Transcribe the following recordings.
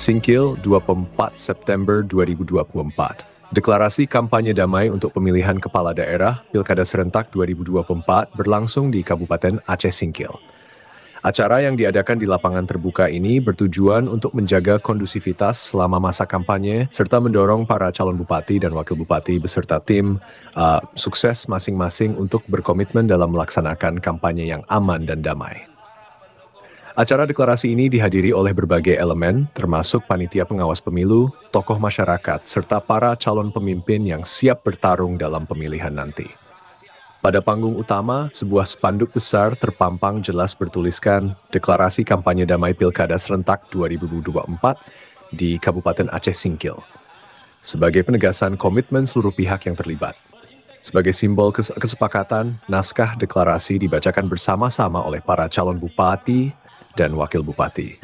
Singkil, 24 September 2024. Deklarasi kampanye damai untuk pemilihan kepala daerah Pilkada Serentak 2024 berlangsung di Kabupaten Aceh Singkil. Acara yang diadakan di lapangan terbuka ini bertujuan untuk menjaga kondusivitas selama masa kampanye serta mendorong para calon bupati dan wakil bupati beserta tim sukses masing-masing untuk berkomitmen dalam melaksanakan kampanye yang aman dan damai. Acara deklarasi ini dihadiri oleh berbagai elemen, termasuk panitia pengawas pemilu, tokoh masyarakat, serta para calon pemimpin yang siap bertarung dalam pemilihan nanti. Pada panggung utama, sebuah spanduk besar terpampang jelas bertuliskan Deklarasi Kampanye Damai Pilkada Serentak 2024 di Kabupaten Aceh Singkil, sebagai penegasan komitmen seluruh pihak yang terlibat. Sebagai simbol kesepakatan, naskah deklarasi dibacakan bersama-sama oleh para calon bupati dan wakil bupati.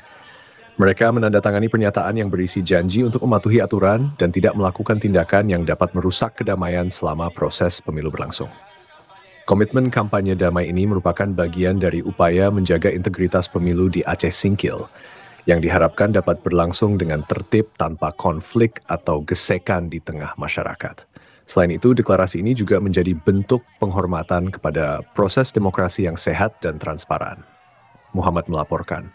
Mereka menandatangani pernyataan yang berisi janji untuk mematuhi aturan dan tidak melakukan tindakan yang dapat merusak kedamaian selama proses pemilu berlangsung. Komitmen kampanye damai ini merupakan bagian dari upaya menjaga integritas pemilu di Aceh Singkil, yang diharapkan dapat berlangsung dengan tertib tanpa konflik atau gesekan di tengah masyarakat. Selain itu, deklarasi ini juga menjadi bentuk penghormatan kepada proses demokrasi yang sehat dan transparan. Muhammad melaporkan.